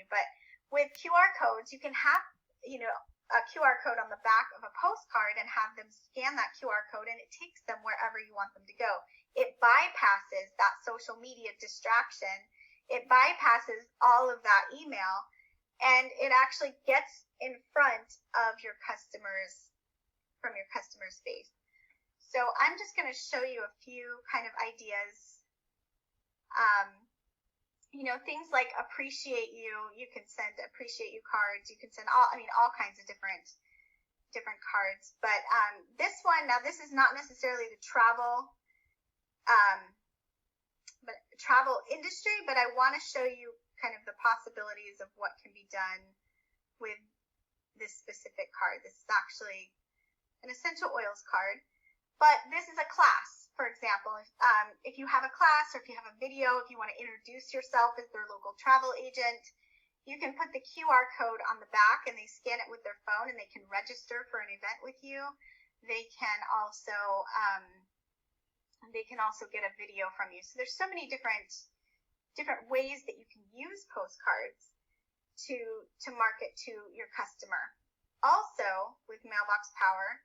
but with QR codes, you can have, a QR code on the back of a postcard and have them scan that QR code, and it takes them wherever you want them to go. It bypasses that social media distraction. It bypasses all of that email, and it actually gets in front of your customers, from your customer's face. So I'm just going to show you a few kind of ideas. Things like appreciate you. You can send appreciate you cards. You can send all kinds of different cards. But this one, now this is not necessarily the travel industry, but I want to show you kind of the possibilities of what can be done with this specific card. This is actually an essential oils card, but this is a class. For example, if you have a class, or if you have a video, if you want to introduce yourself as their local travel agent, you can put the QR code on the back, and they scan it with their phone, and they can register for an event with you. They can also get a video from you. So there's so many different ways that you can use postcards to market to your customer. Also, with Mailbox Power,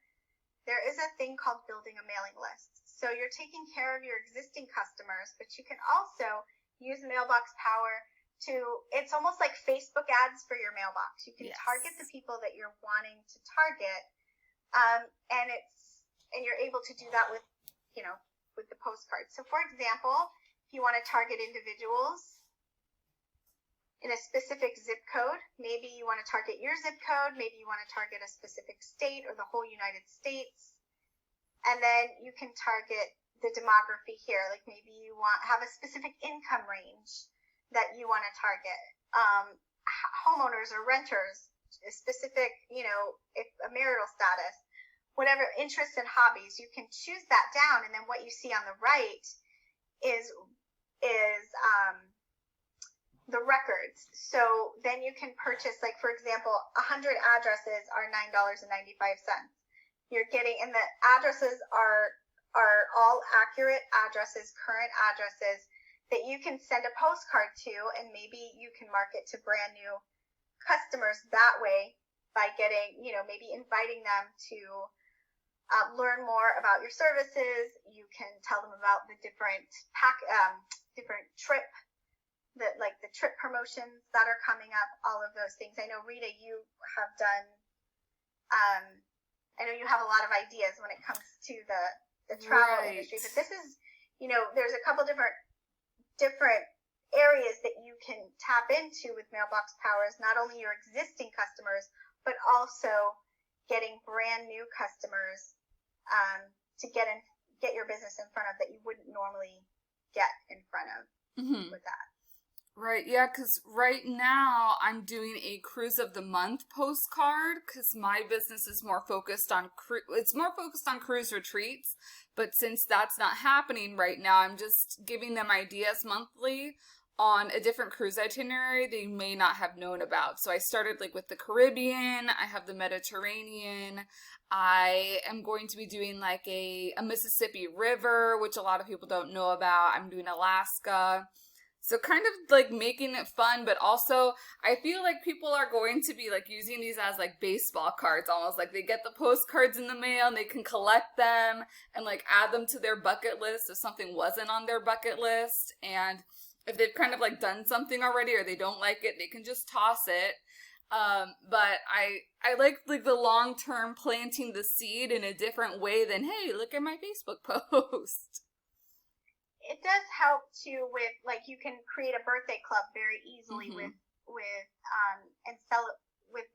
there is a thing called building a mailing list. So you're taking care of your existing customers, but you can also use Mailbox Power it's almost like Facebook ads for your mailbox. You can target the people that you're wanting to target, and you're able to do that with the postcards. So for example, if you want to target individuals in a specific zip code, maybe you want to target your zip code, maybe you want to target a specific state or the whole United States. And then you can target the demography here. Like maybe you have a specific income range that you want to target. Homeowners or renters, a specific, if a marital status, whatever interests and hobbies, you can choose that down. And then what you see on the right is the records. So then you can purchase, like, for example, 100 addresses are $9.95. You're getting, and the addresses are all accurate addresses, current addresses that you can send a postcard to, and maybe you can market to brand new customers that way by getting, maybe inviting them to learn more about your services. You can tell them about the different trip, the trip promotions that are coming up, all of those things. I know, Rita, you have done, I know you have a lot of ideas when it comes to the travel industry, but this is, there's a couple different areas that you can tap into with Mailbox Powers, not only your existing customers, but also getting brand new customers to get your business in front of that you wouldn't normally get in front of with that. Right, yeah, because right now I'm doing a Cruise of the Month postcard because my business is more focused on cruise retreats. But since that's not happening right now, I'm just giving them ideas monthly on a different cruise itinerary they may not have known about. So I started with the Caribbean. I have the Mediterranean. I am going to be doing a Mississippi River, which a lot of people don't know about. I'm doing Alaska. So kind of making it fun, but also I feel like people are going to be using these as baseball cards almost. They get the postcards in the mail and they can collect them and add them to their bucket list if something wasn't on their bucket list. And if they've kind of done something already or they don't like it, they can just toss it. But I like the long-term planting the seed in a different way than, hey, look at my Facebook post. It does help too with you can create a birthday club very easily with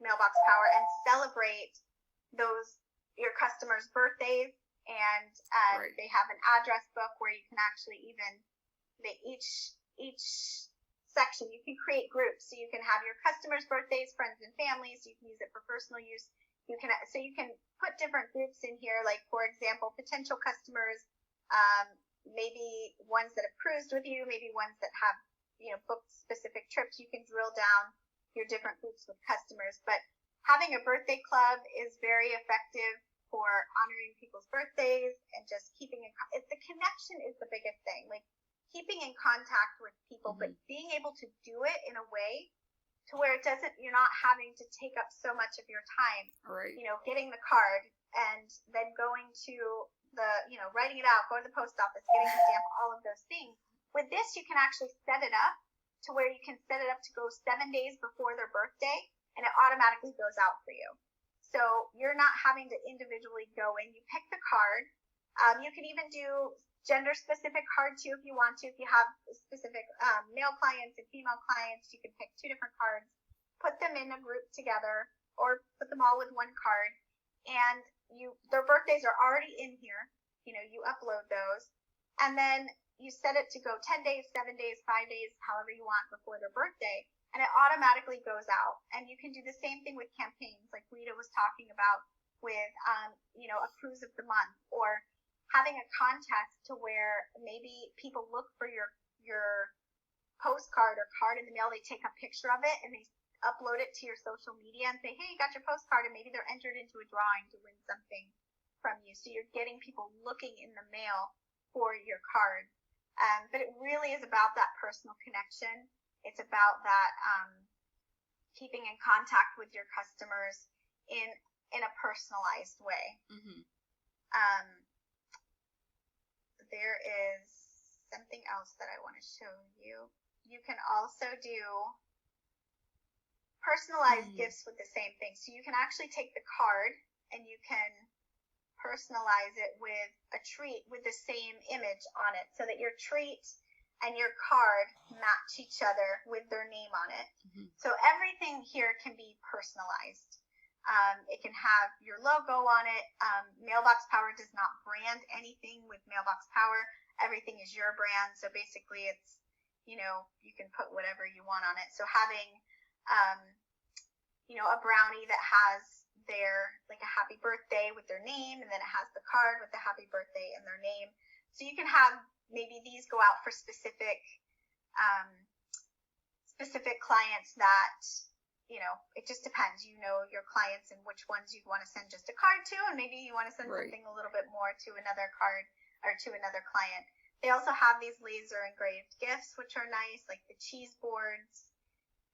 Mailbox Power and celebrate your customers' birthdays, and they have an address book where you can actually each section you can create groups, so you can have your customers' birthdays, friends and families. You can use it for personal use. You can put different groups in here, for example, potential customers. Maybe ones that have cruised with you, maybe ones that have, booked specific trips. You can drill down your different groups with customers. But having a birthday club is very effective for honoring people's birthdays and just keeping the connection is the biggest thing. Keeping in contact with people, but being able to do it in a way to to where you're not having to take up so much of your time, Right. Getting the card and then going to writing it out, going to the post office, getting the stamp, all of those things. With this, you can actually set it up to where you can set it up to go 7 days before their birthday, and it automatically goes out for you. So you're not having to individually go in. You pick the card. You can even do gender-specific card too if you want to. If you have specific male clients and female clients, you can pick 2 different cards, put them in a group together, or put them all with one card. And their birthdays are already in here. You upload those, and then you set it to go 10 days, 7 days, 5 days, however you want before their birthday, and it automatically goes out. And you can do the same thing with campaigns, like Rita was talking about with, a cruise of the month, or having a contest to where maybe people look for your postcard or card in the mail, they take a picture of it and they upload it to your social media and say, hey, you got your postcard, and maybe they're entered into a drawing to win something from you. So you're getting people looking in the mail for your card. But it really is about that personal connection. It's about that keeping in contact with your customers in a personalized way. Mm-hmm. There is something else that I want to show you. You can also do personalized gifts with the same thing. So you can actually take the card and you can personalize it with a treat with the same image on it, so that your treat and your card match each other with their name on it. Mm-hmm. So everything here can be personalized. It can have your logo on it. Mailbox Power does not brand anything with Mailbox Power. Everything is your brand. So basically it's, you can put whatever you want on it. So having, a brownie that has like a happy birthday with their name, and then it has the card with the happy birthday and their name. So you can have maybe these go out for specific clients that, it just depends, your clients and which ones you'd want to send just a card to, and maybe you want to send something a little bit more to another card or to another client. They also have these laser engraved gifts, which are nice, like the cheese boards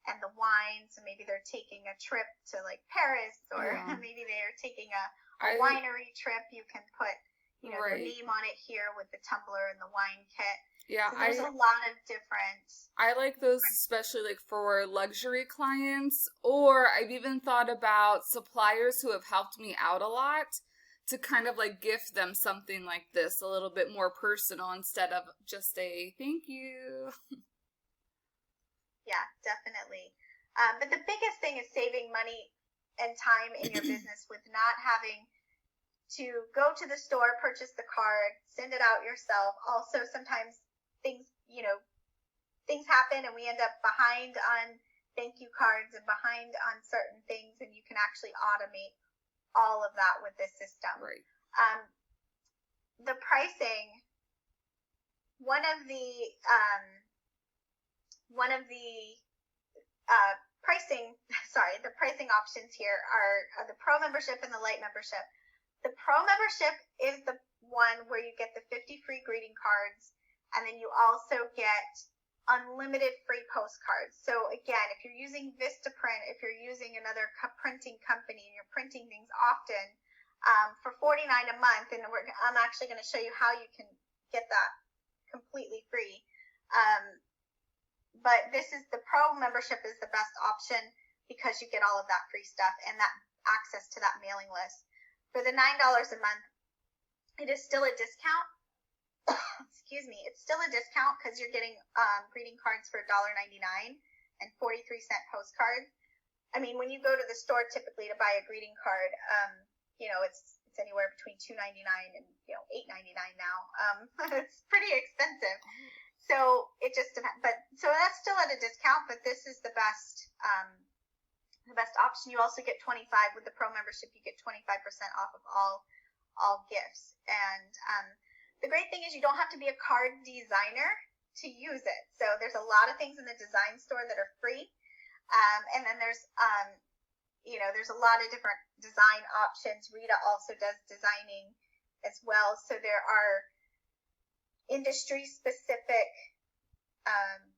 and the wine. So maybe they're taking a trip to like Paris, or maybe they're taking a winery trip. You can put, their name on it here with the tumbler and the wine kit. Yeah, so there's a lot of different. I like those, especially like for luxury clients, or I've even thought about suppliers who have helped me out a lot to kind of like gift them something like this, a little bit more personal instead of just a thank you. Yeah, definitely. But the biggest thing is saving money and time in your business with not having to go to the store, purchase the card, send it out yourself. Also, sometimes things happen and we end up behind on thank you cards and behind on certain things, and you can actually automate all of that with this system. Right. The pricing, the pricing options here are the Pro membership and the Light membership. The Pro membership is the one where you get the 50 free greeting cards, and then you also get unlimited free postcards. So again, if you're using Vistaprint, if you're using another printing company and you're printing things often, for $49 a month, and I'm actually going to show you how you can get that completely free. But this is the Pro membership is the best option because you get all of that free stuff and that access to that mailing list. For the $9 a month, it is still a discount. Excuse me, it's still a discount because you're getting greeting cards for $1.99 and 43-cent postcards. I mean, when you go to the store typically to buy a greeting card, it's anywhere between $2.99 and $8.99 now. It's pretty expensive. So it just depends. But so that's still at a discount, but this is the best option. You also get 25 with the Pro membership. You get 25% off of all gifts. And the great thing is you don't have to be a card designer to use it. So there's a lot of things in the design store that are free. And then there's a lot of different design options. Rita also does designing as well. So there are industry specific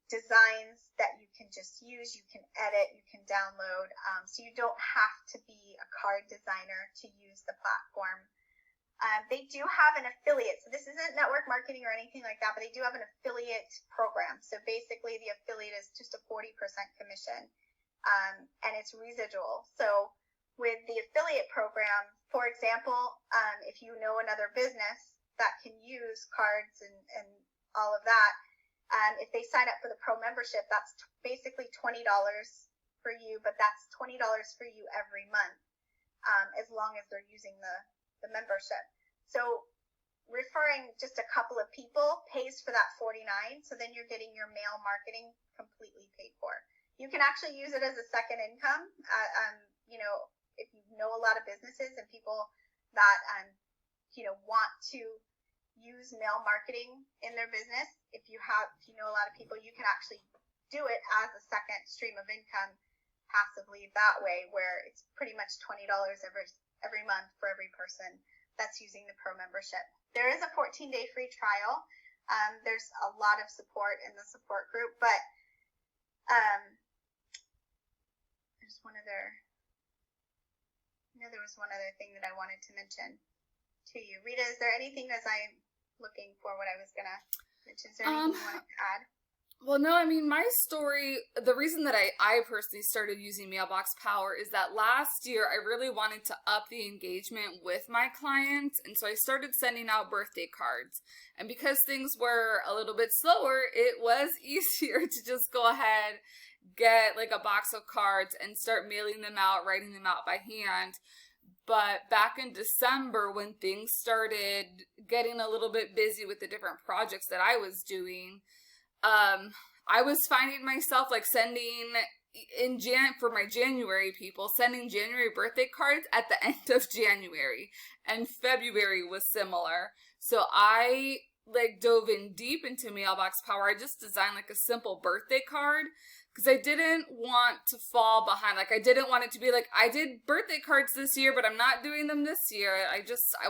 designs that you can just use, you can edit, you can download. So you don't have to be a card designer to use the platform. They do have an affiliate. So this isn't network marketing or anything like that, but they do have an affiliate program. So basically the affiliate is just a 40% commission, and it's residual. So with the affiliate program, for example, if you know another business that can use cards and all of that, if they sign up for the pro membership, that's basically $20 for you, but that's $20 for you every month, as long as they're using the membership. So referring just a couple of people pays for that $49. So then you're getting your mail marketing completely paid for. You can actually use it as a second income. If you know a lot of businesses and people that, want to use mail marketing in their business, if you know a lot of people, you can actually do it as a second stream of income passively that way, where it's pretty much $20 every month for every person that's using the pro membership. There is a 14-day free trial. There's a lot of support in the support group, but there's there was one other thing that I wanted to mention to you. Rita, is there anything as I'm looking for what I was going to mention? Is there anything you wanted to add? Well, no, I mean, my story, the reason that I personally started using Mailbox Power is that last year I really wanted to up the engagement with my clients, and so I started sending out birthday cards. And because things were a little bit slower, it was easier to just go ahead, get like a box of cards and start mailing them out, writing them out by hand. But back in December, when things started getting a little bit busy with the different projects that I was doing, I was finding myself like sending for my January people, sending January birthday cards at the end of January, and February was similar. So I like dove in deep into Mailbox Power. I just designed like a simple birthday card because I didn't want to fall behind. Like I didn't want it to be like, I did birthday cards this year, but I'm not doing them this year. I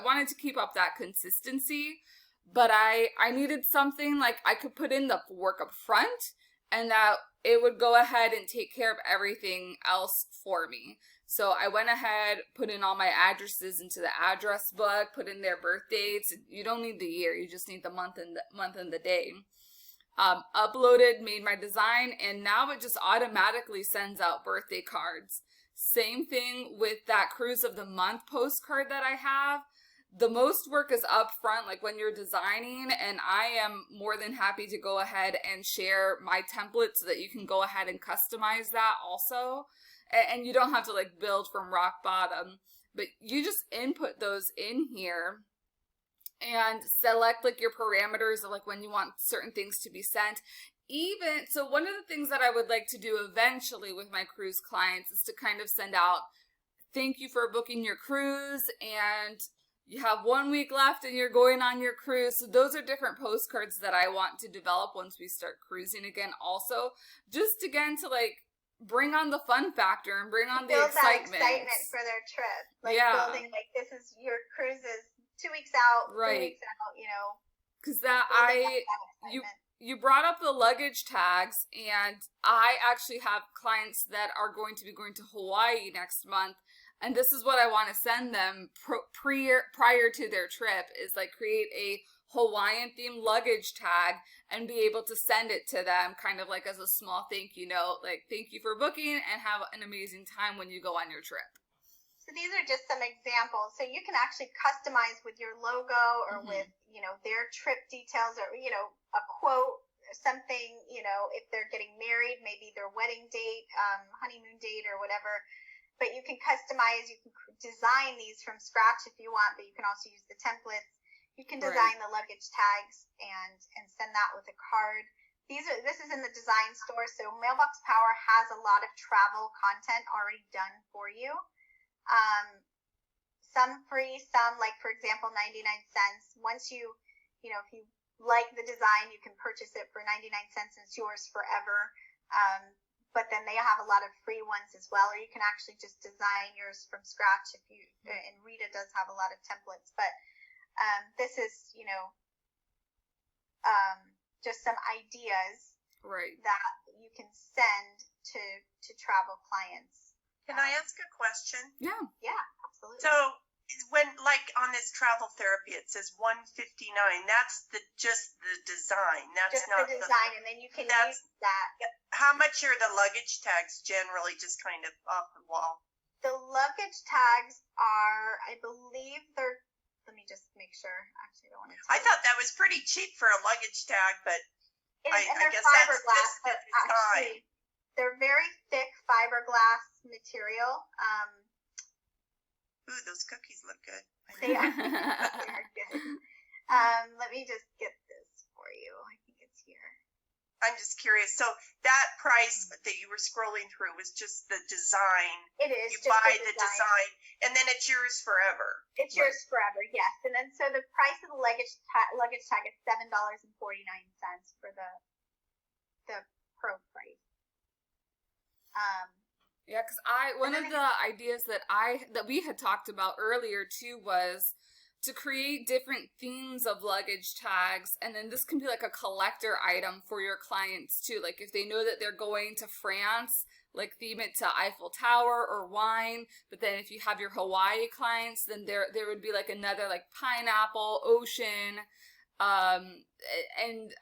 wanted to keep up that consistency. But I needed something like I could put in the work up front and that it would go ahead and take care of everything else for me. So I went ahead, put in all my addresses into the address book, put in their birth dates. You don't need the year, you just need the month and the day. Uploaded, made my design, and now it just automatically sends out birthday cards. Same thing with that Cruise of the Month postcard that I have. The most work is up front, like when you're designing, and I am more than happy to go ahead and share my template so that you can go ahead and customize that also. And you don't have to like build from rock bottom, but you just input those in here and select like your parameters of like when you want certain things to be sent. So one of the things that I would like to do eventually with my cruise clients is to kind of send out, thank you for booking your cruise, and you have 1 week left and you're going on your cruise. So those are different postcards that I want to develop once we start cruising again also. Just again to like bring on the fun factor and bring on the excitement. That excitement for their trip. Like building like this is your cruise is 2 weeks out, right. 3 weeks out, you know. Because you brought up the luggage tags, and I actually have clients that are going to be going to Hawaii next month. And this is what I want to send them prior to their trip is like create a Hawaiian themed luggage tag and be able to send it to them kind of like as a small thank you note, like thank you for booking and have an amazing time when you go on your trip. So these are just some examples. So you can actually customize with your logo or with, their trip details or, a quote or something, if they're getting married, maybe their wedding date, honeymoon date or whatever. But you can customize, you can design these from scratch if you want, but you can also use the templates. You can design the luggage tags and send that with a card. This is in the design store, so Mailbox Power has a lot of travel content already done for you. Some free, some like, for example, 99 cents. Once you, if you like the design, you can purchase it for 99 cents and it's yours forever. But then they have a lot of free ones as well, or you can actually just design yours from scratch and Rita does have a lot of templates, but this is, just some ideas Right. that you can send to travel clients. Can I ask a question? Yeah. Yeah, absolutely. So when, like, on this travel therapy, it says $159. That's just the design. That's just not the design, and then you can use that. How much are the luggage tags generally, just kind of off the wall? The luggage tags are, I believe they're, let me just make sure. Actually, I don't want to I thought that was pretty cheap for a luggage tag, but and I they're guess that's fiberglass, just the but design. actually, they're very thick fiberglass material. Ooh, those cookies look good. They are, they are good. Let me just get this for you. I think it's here. I'm just curious. So that price that you were scrolling through was just the design. It is. You just buy the design, and then it's yours forever. It's yours forever, yes. And then so the price of the luggage tag is $7.49 for the pro price. Yeah, because one of the ideas that we had talked about earlier too was to create different themes of luggage tags, and then this can be like a collector item for your clients too. Like if they know that they're going to France, like theme it to Eiffel Tower or wine. But then if you have your Hawaii clients, then there would be like another like pineapple, ocean, and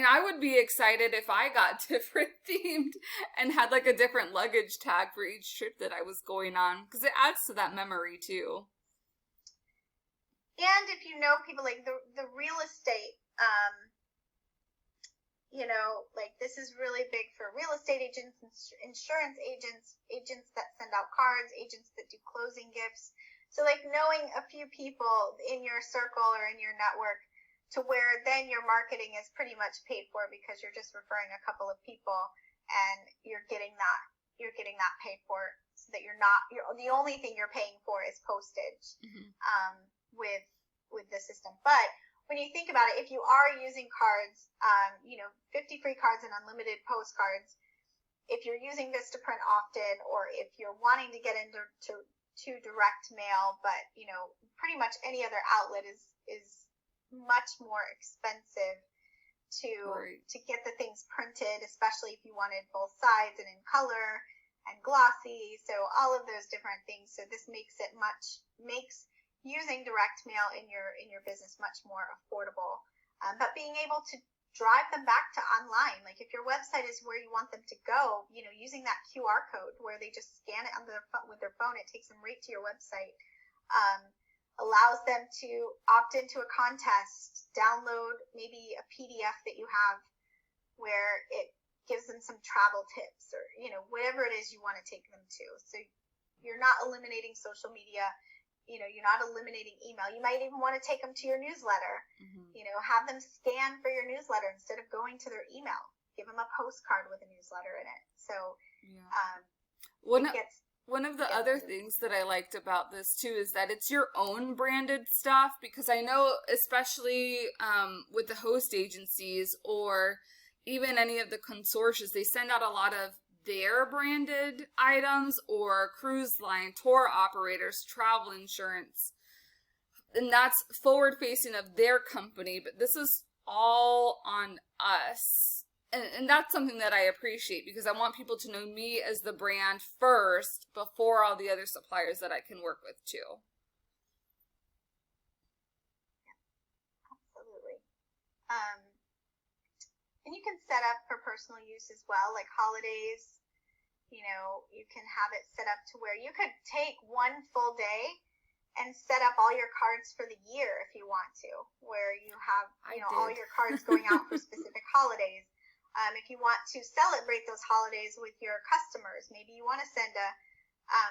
I would be excited if I got different themed and had like a different luggage tag for each trip that I was going on, because it adds to that memory too. And if you know people, like the real estate, like this is really big for real estate agents, insurance agents, agents that send out cards, agents that do closing gifts. So like knowing a few people in your circle or in your network, to where then your marketing is pretty much paid for because you're just referring a couple of people and you're getting that paid for, so that the only thing you're paying for is postage. Mm-hmm. With the system. But when you think about it, if you are using cards, 50 free cards and unlimited postcards, if you're using Vistaprint often, or if you're wanting to get into direct mail, but pretty much any other outlet is much more expensive to get the things printed, especially if you wanted both sides and in color and glossy. So all of those different things. So this makes using direct mail in your business much more affordable. But being able to drive them back to online, like if your website is where you want them to go, using that QR code where they just scan it with their phone, it takes them right to your website. Allows them to opt into a contest, download maybe a PDF that you have where it gives them some travel tips, or whatever it is you want to take them to. So you're not eliminating social media. You're not eliminating email. You might even want to take them to your newsletter. Mm-hmm. Have them scan for your newsletter instead of going to their email. Give them a postcard with a newsletter in it. So, one of the other things that I liked about this too is that it's your own branded stuff, because I know especially with the host agencies or even any of the consortia, they send out a lot of their branded items, or cruise line, tour operators, travel insurance. And that's forward facing of their company, but this is all on us. And that's something that I appreciate, because I want people to know me as the brand first before all the other suppliers that I can work with too. Absolutely. And you can set up for personal use as well, like holidays. You can have it set up to where you could take one full day and set up all your cards for the year if you want to, where you have, all your cards going out for specific holidays. If you want to celebrate those holidays with your customers, maybe you want to send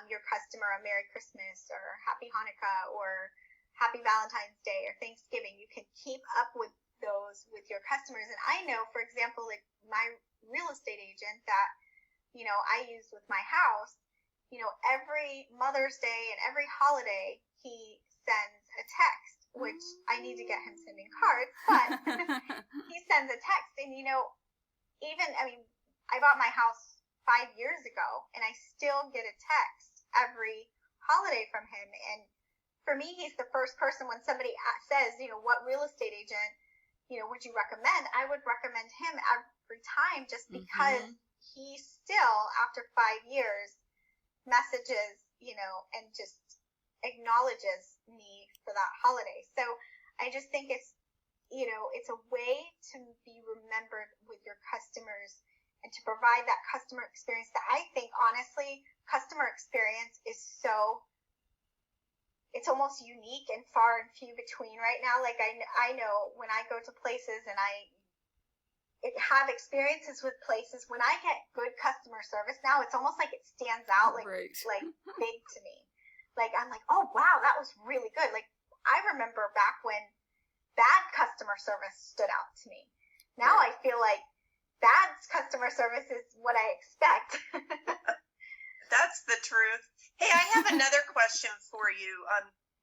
your customer a Merry Christmas or Happy Hanukkah or Happy Valentine's Day or Thanksgiving. You can keep up with those with your customers. And I know, for example, like my real estate agent that I use with my house, every Mother's Day and every holiday, he sends a text, which I need to get him sending cards, but he sends a text. And, I bought my house 5 years ago, and I still get a text every holiday from him. And for me, he's the first person when somebody says, what real estate agent, would you recommend? I would recommend him every time just because he still, after 5 years, messages, and just acknowledges me for that holiday. So I just think it's, it's a way to be remembered with your customers and to provide that customer experience that I think, honestly, customer experience is it's almost unique and far and few between right now. Like I know when I go to places and I have experiences with places, when I get good customer service now, it's almost like it stands out like big to me. Like I'm like, oh wow, that was really good. Like I remember back when bad customer service stood out to me. Now I feel like bad customer service is what I expect. That's the truth. Hey, I have another question for you.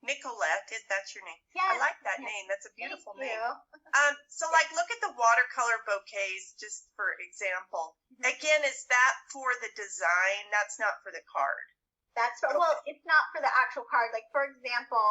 Nicolette, that's your name? Yes. I like that name. That's a beautiful Thank name. you. So like, look at the watercolor bouquets, just for example. Again, is that for the design? That's not for the card. Well, it's not for the actual card. Like, for example,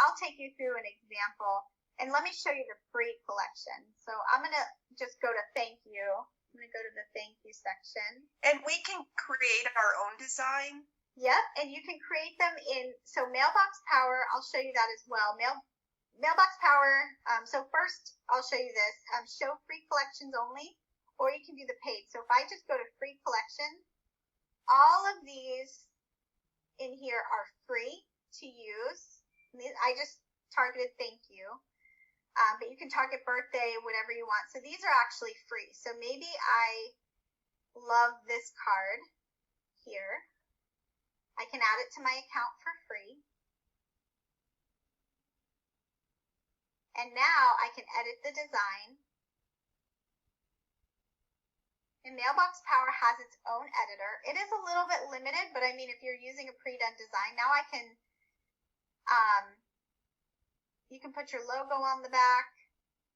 I'll take you through an example, and let me show you the free collection. So I'm going to just go to thank you. I'm going to go to the thank you section. And we can create our own design? Yep, and you can create them so Mailbox Power, I'll show you that as well. Mailbox Power, so first I'll show you this. Show free collections only, or you can do the paid. So if I just go to free collection, all of these in here are free to use. I just targeted thank you. But you can target birthday, whatever you want. So these are actually free. So maybe I love this card here. I can add it to my account for free. And now I can edit the design. And Mailbox Power has its own editor. It is a little bit limited, but I mean, if you're using a pre-done design, now I can, you can put your logo on the back.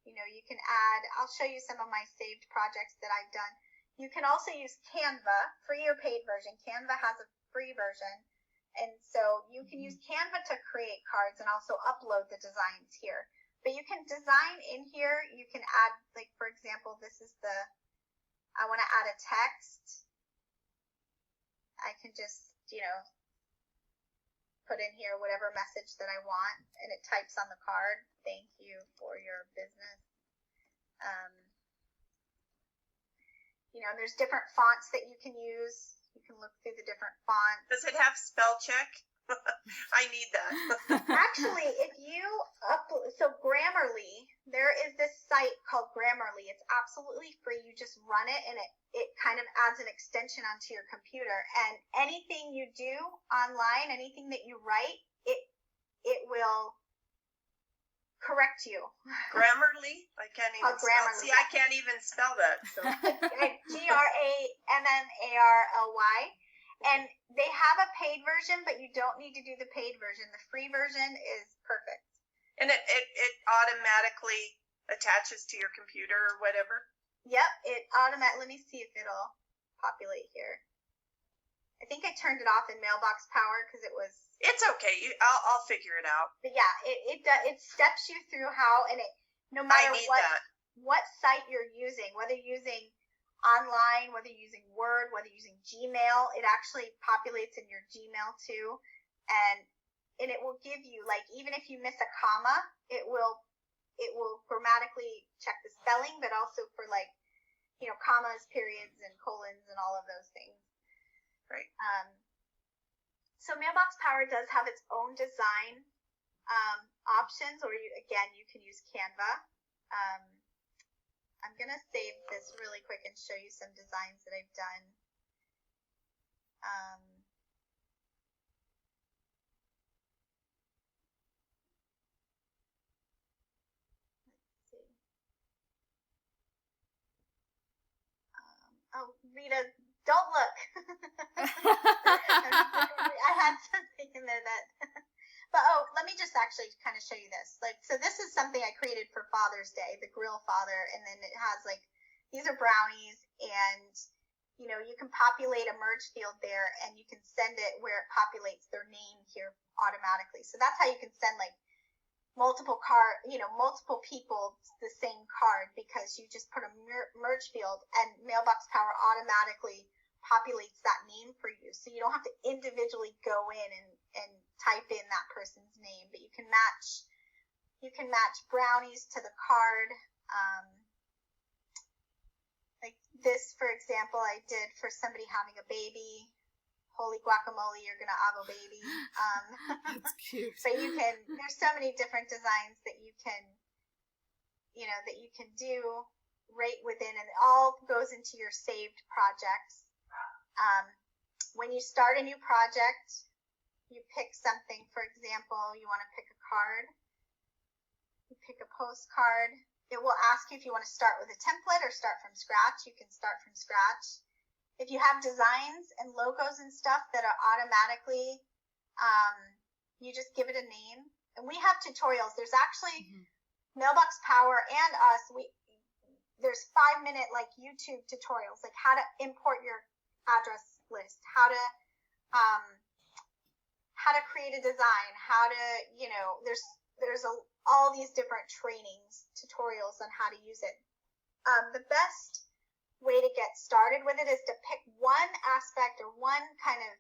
You can add, I'll show you some of my saved projects that I've done. You can also use Canva, free or paid version. Canva has a free version. And so you can use Canva to create cards and also upload the designs here. But you can design in here. You can add, like, for example, this is I want to add a text. I can just, put in here whatever message that I want, and it types on the card, thank you for your business. There's different fonts that you can use. You can look through the different fonts. Does it have spell check? I need that. Actually, if you so Grammarly, there is this site called Grammarly. It's absolutely free. You just run it, and it kind of adds an extension onto your computer. And anything you do online, anything that you write, it will correct you. Grammarly? I can't even spell. See, I can't even spell that. So. Grammarly. And they have a paid version, but you don't need to do the paid version. The free version is perfect. And it automatically attaches to your computer or whatever? Yep, let me see if it'll populate here. I think I turned it off in Mailbox Power because it was... It's okay. I'll figure it out. But yeah, it steps you through how, and no matter what site you're using, whether you're using online, whether you're using Word, whether you're using Gmail, it actually populates in your Gmail too, and it will give you, like, even if you miss a comma, it will grammatically check the spelling, but also for, like, commas, periods, and colons, and all of those things. Right. So Mailbox Power does have its own design options, or you can use Canva. I'm going to save this really quick and show you some designs that I've done. Let's see. Rita, don't look. I had something in there that... But let me just actually kind of show you this. Like, so this is something I created for Father's Day, the Grill Father, and then it has, like, these are brownies, and you can populate a merge field there, and you can send it where it populates their name here automatically. So that's how you can send, like, multiple people the same card, because you just put a merge field and Mailbox Power automatically populates that name for you. So you don't have to individually go in and type in that person's name, but you can match brownies to the card. Like this, for example, I did for somebody having a baby. Holy guacamole, you're gonna have a baby. That's cute. But there's so many different designs that you can do right within, and it all goes into your saved projects. When you start a new project, you pick something. For example, you want to pick a card. You pick a postcard. It will ask you if you want to start with a template or start from scratch. You can start from scratch. If you have designs and logos and stuff that are automatically, you just give it a name. And we have tutorials. There's actually Mailbox Power and us. There's 5-minute like YouTube tutorials, like how to import your address list, how to create a design, how to, there's all these different trainings, tutorials on how to use it. The best way to get started with it is to pick one aspect or one kind of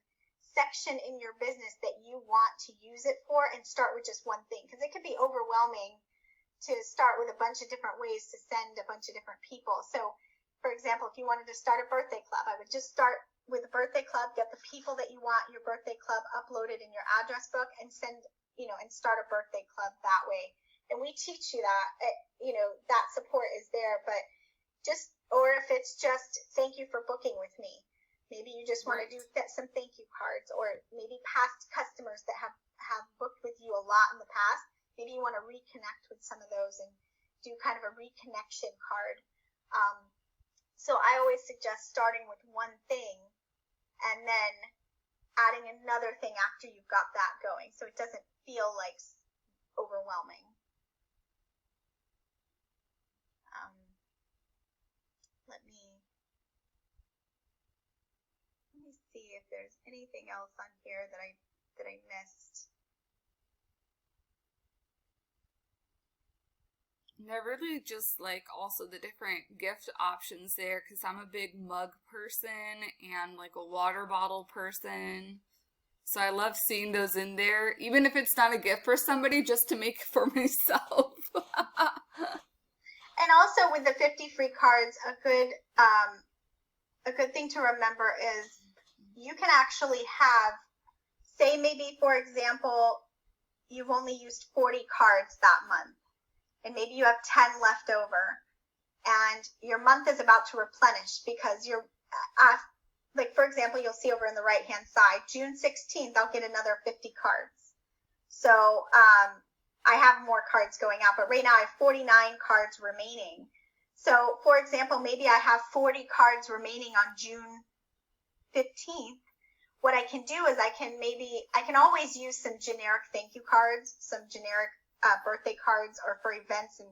section in your business that you want to use it for, and start with just one thing, because it can be overwhelming to start with a bunch of different ways to send a bunch of different people. So for example, if you wanted to start a birthday club, I would just start with a birthday club, get the people that you want your birthday club uploaded in your address book, and send, and start a birthday club that way. And we teach you that, that support is there. But or if it's just thank you for booking with me, maybe you just want to do some thank you cards, or maybe past customers that have booked with you a lot in the past, maybe you want to reconnect with some of those and do kind of a reconnection card. So I always suggest starting with one thing and then adding another thing after you've got that going, so it doesn't feel like overwhelming. Let me see if there's anything else on here that I missed. And I really just like also the different gift options there, because I'm a big mug person and like a water bottle person. So I love seeing those in there, even if it's not a gift for somebody, just to make it for myself. And also with the 50 free cards, a good thing to remember is you can actually have, say maybe for example, you've only used 40 cards that month, and maybe you have 10 left over, and your month is about to replenish because you're, like for example, you'll see over in the right hand side, June 16th, I'll get another 50 cards. So I have more cards going out, but right now I have 49 cards remaining. So for example, maybe I have 40 cards remaining on June 15th. What I can do is I can always use some generic thank you cards, some generic birthday cards, or for events and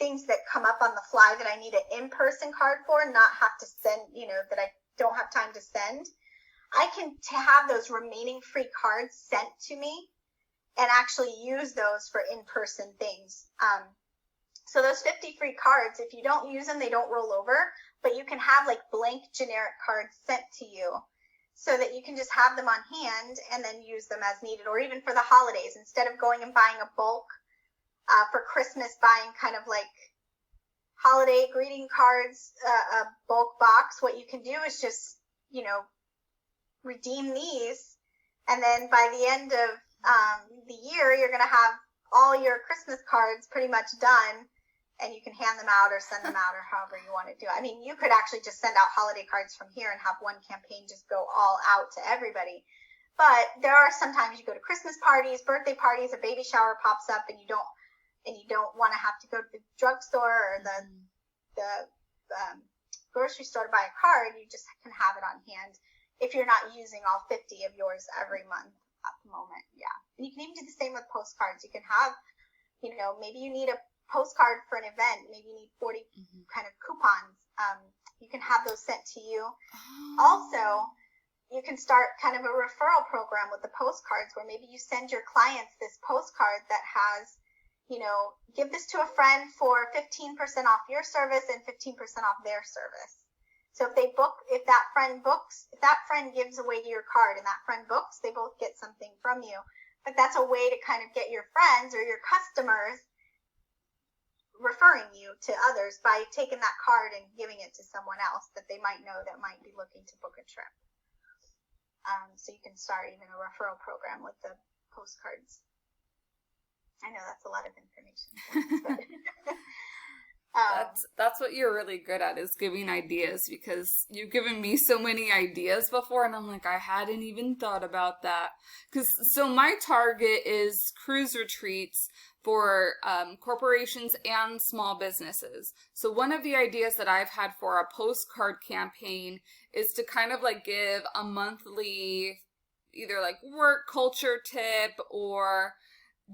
things that come up on the fly that I need an in-person card for, not have to send, that I don't have time to send. I can have those remaining free cards sent to me and actually use those for in-person things. So those 50 free cards, if you don't use them, they don't roll over, but you can have like blank generic cards sent to you so that you can just have them on hand and then use them as needed. Or even for the holidays, instead of going and buying a bulk for Christmas, buying kind of like holiday greeting cards, a bulk box, what you can do is just, redeem these. And then by the end of the year, you're going to have all your Christmas cards pretty much done, and you can hand them out or send them out or however you want to do it. I mean, you could actually just send out holiday cards from here and have one campaign just go all out to everybody. But there are sometimes you go to Christmas parties, birthday parties, a baby shower pops up, and you don't want to have to go to the drugstore or the grocery store to buy a card. You just can have it on hand if you're not using all 50 of yours every month at the moment. Yeah. And you can even do the same with postcards. You can have, maybe you need a postcard for an event. Maybe you need 40 kind of coupons. You can have those sent to you. Also, you can start kind of a referral program with the postcards where maybe you send your clients this postcard that has, give this to a friend for 15% off your service and 15% off their service. So if that friend gives away your card and that friend books, they both get something from you. But that's a way to kind of get your friends or your customers referring you to others by taking that card and giving it to someone else that they might know that might be looking to book a trip. So you can start even a referral program with the postcards. I know that's a lot of information. That's what you're really good at, is giving ideas, because you've given me so many ideas before, and I'm like, I hadn't even thought about that. So my target is cruise retreats for corporations and small businesses. So one of the ideas that I've had for a postcard campaign is to kind of like give a monthly either like work culture tip or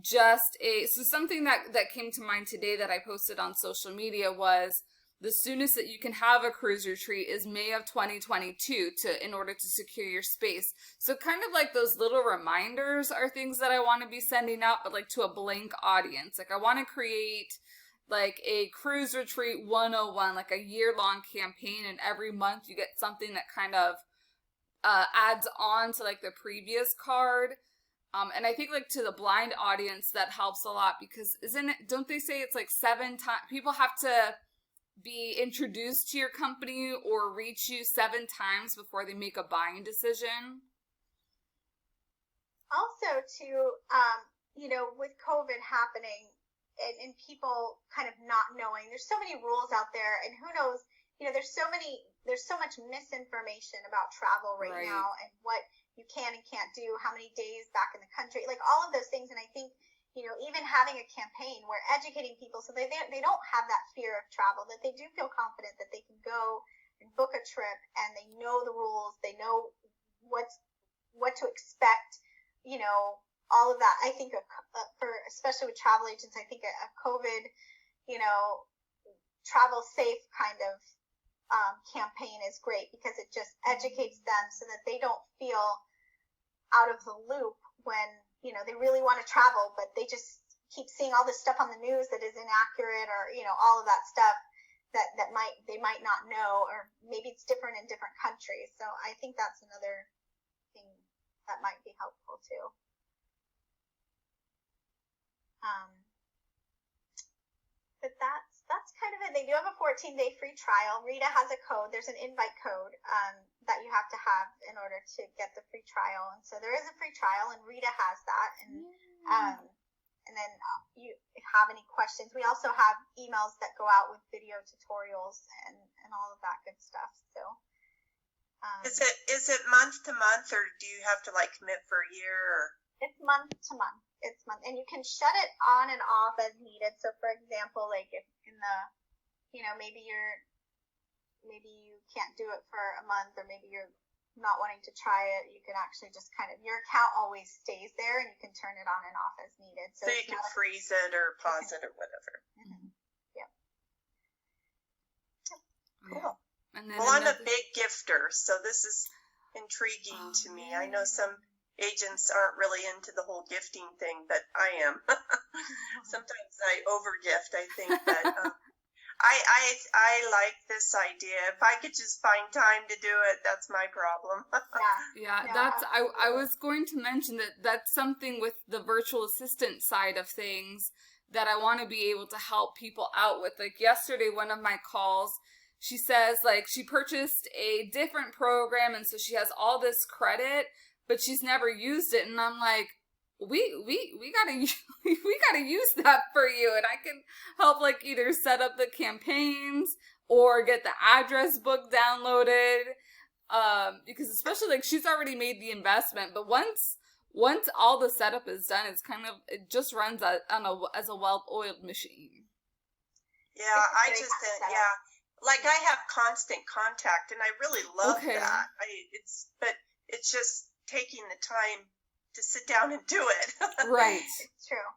just something that came to mind today that I posted on social media was the soonest that you can have a cruise retreat is May of 2022 in order to secure your space. So kind of like those little reminders are things that I want to be sending out, but like to a blank audience. Like I want to create like a cruise retreat 101, like a year-long campaign, and every month you get something that kind of adds on to like the previous card. And I think like to the blind audience that helps a lot, because don't they say it's like 7 times people have to be introduced to your company or reach you 7 times before they make a buying decision? Also too, with COVID happening and people kind of not knowing, there's so many rules out there, and who knows, there's so much misinformation about travel right now, and what you can and can't do, how many days back in the country, like all of those things. And I think, even having a campaign where educating people so they don't have that fear of travel, that they do feel confident that they can go and book a trip and they know the rules, they know what to expect, all of that. I think especially with travel agents, I think a COVID, travel safe kind of campaign is great, because it just educates them so that they don't feel out of the loop when they really want to travel, but they just keep seeing all this stuff on the news that is inaccurate, or all of that stuff that they might not know, or maybe it's different in different countries. So I think that's another thing that might be helpful too. But that's kind of it. They do have a 14-day free trial. Rita has a code. There's an invite code that you have to have in order to get the free trial. And so there is a free trial, and Rita has that. And then you have any questions. We also have emails that go out with video tutorials and all of that good stuff. So is it month to month, or do you have to like commit for a year? Or? It's month to month. And you can shut it on and off as needed. So for example, like if in the, maybe you can't do it for a month, or maybe you're not wanting to try it, you can actually just kind of, your account always stays there and you can turn it on and off as needed. So you can freeze it or pause it or whatever. Mm-hmm. Yeah. Cool. And then I'm a big gifter, so this is intriguing to me. I know some agents aren't really into the whole gifting thing, but I am. Sometimes I overgift, I think, but I like this idea. If I could just find time to do it, that's my problem. Yeah, that's I was going to mention that's something with the virtual assistant side of things that I want to be able to help people out with. Like yesterday, one of my calls, she says like she purchased a different program, and so she has all this credit, but she's never used it. And I'm like, we gotta use that for you. And I can help like either set up the campaigns or get the address book downloaded. Because especially like she's already made the investment, but once all the setup is done, it just runs as a well-oiled machine. Yeah, like I have constant contact, and I really love that. It's just taking the time to sit down and do it. Right. It's true.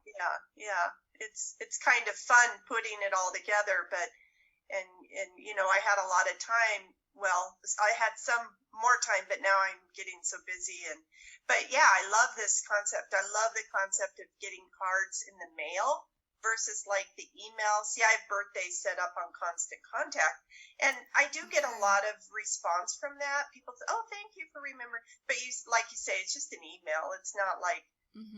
Yeah. It's kind of fun putting it all together, but and I had a lot of time. Well, I had some more time, but now I'm getting so busy. But yeah, I love this concept. I love the concept of getting cards in the mail. versus like the email. See, I have birthdays set up on Constant Contact, and I do get a lot of response from that. People say, "Oh, thank you for remembering," but like you say, it's just an email. It's not like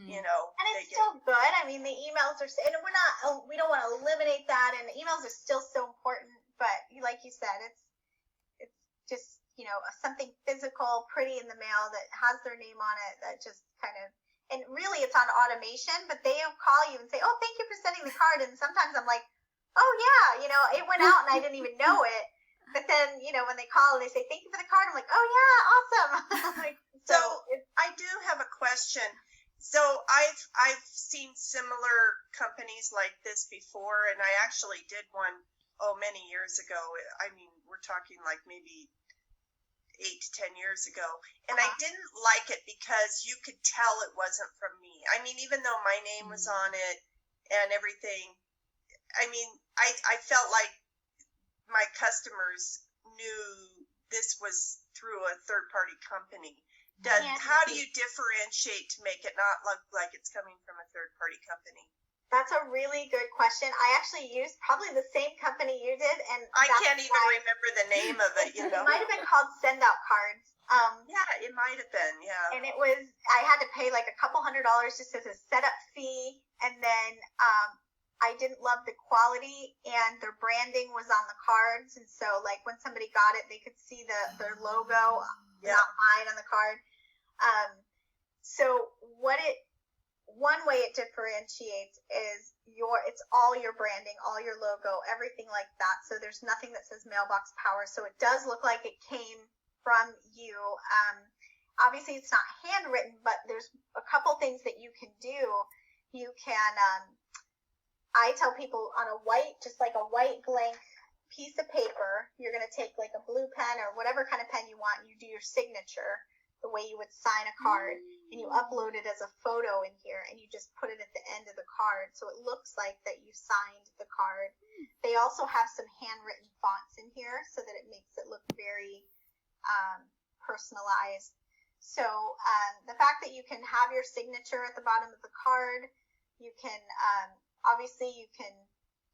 you know. And it's still good. I mean, the emails are, and we don't want to eliminate that, and emails are still so important. But like you said, it's just, something physical, pretty in the mail that has their name on it, that just kind of, and really it's on automation, but they'll call you and say, "Oh, thank you for sending the card." And sometimes I'm like, "Oh yeah, it went out and I didn't even know it." But then, when they call and they say, "Thank you for the card," I'm like, "Oh yeah, awesome." So I do have a question. So I've seen similar companies like this before, and I actually did one many years ago. I mean, we're talking like maybe 8 to 10 years ago, and I didn't like it because you could tell it wasn't from me. I mean, even though my name was on it and everything, I mean, I felt like my customers knew this was through a third-party company. How do you differentiate to make it not look like it's coming from a third-party company? That's a really good question. I actually used probably the same company you did, and I can't even remember the name of it. It might have been called Send Out Cards. Yeah, it might have been. Yeah. And I had to pay like a couple $100 just as a setup fee, and then I didn't love the quality, and their branding was on the cards, and so like when somebody got it, they could see their logo, not mine, on the card. So one way it differentiates is it's all your branding, all your logo, everything like that. So there's nothing that says Mailbox Power. So it does look like it came from you. Obviously it's not handwritten, but there's a couple things that you can do. You can, I tell people on just like a white blank piece of paper, you're going to take like a blue pen or whatever kind of pen you want, and you do your signature the way you would sign a card, and you upload it as a photo in here, and you just put it at the end of the card so it looks like that you signed the card. They also have some handwritten fonts in here so that it makes it look very personalized. So the fact that you can have your signature at the bottom of the card, you can obviously you can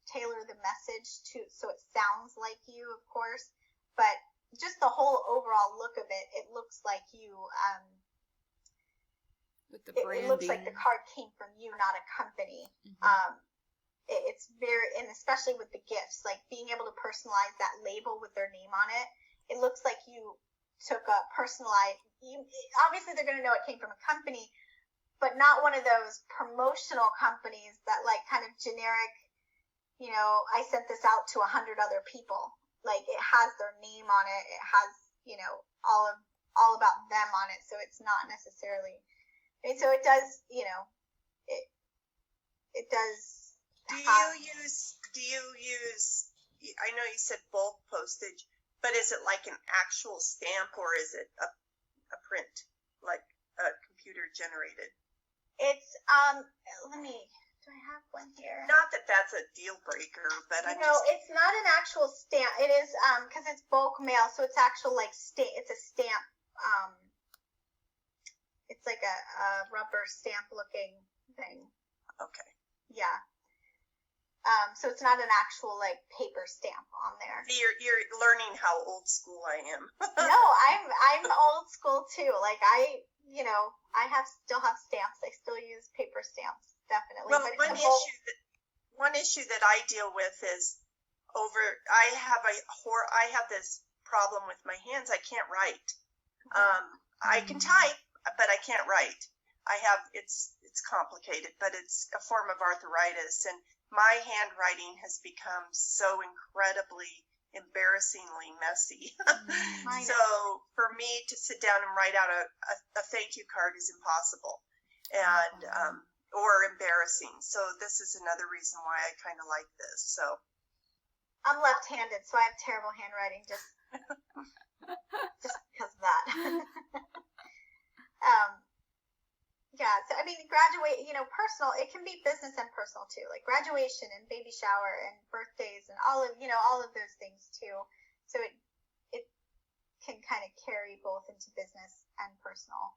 tailor the message so it sounds like you, of course, but just the whole overall look of it, it looks like you, with the branding. It looks like the card came from you, not a company. It's very, and especially with the gifts, like being able to personalize that label with their name on it, it looks like you took a personalized, obviously they're going to know it came from a company, but not one of those promotional companies that like kind of generic, I sent this out to 100 other people. Like it has their name on it. It has, all about them on it. So it's not necessarily, so it does, it does. Do you use, I know you said bulk postage, but is it like an actual stamp, or is it a print, like a computer generated? It's, do I have one here? Not that that's a deal breaker, but it's not an actual stamp. It is, because it's bulk mail, so it's actual like it's a stamp. It's like a rubber stamp looking thing. Okay. Yeah. So it's not an actual like paper stamp on there. You're learning how old school I am. No, I'm old school too. Like I still have stamps. I still use paper stamps, definitely. Well, but one issue that I deal with is I have this problem with my hands. I can't write. I can type, but I can't write. It's complicated, but it's a form of arthritis, and my handwriting has become so incredibly embarrassingly messy. So for me to sit down and write out a thank you card is impossible, and or embarrassing. So this is another reason why I kind of like this. So I'm left-handed, so I have terrible handwriting just because of that. Yeah, so I mean, personal, it can be business and personal too, like graduation and baby shower and birthdays and all of those things too. So it can kind of carry both into business and personal.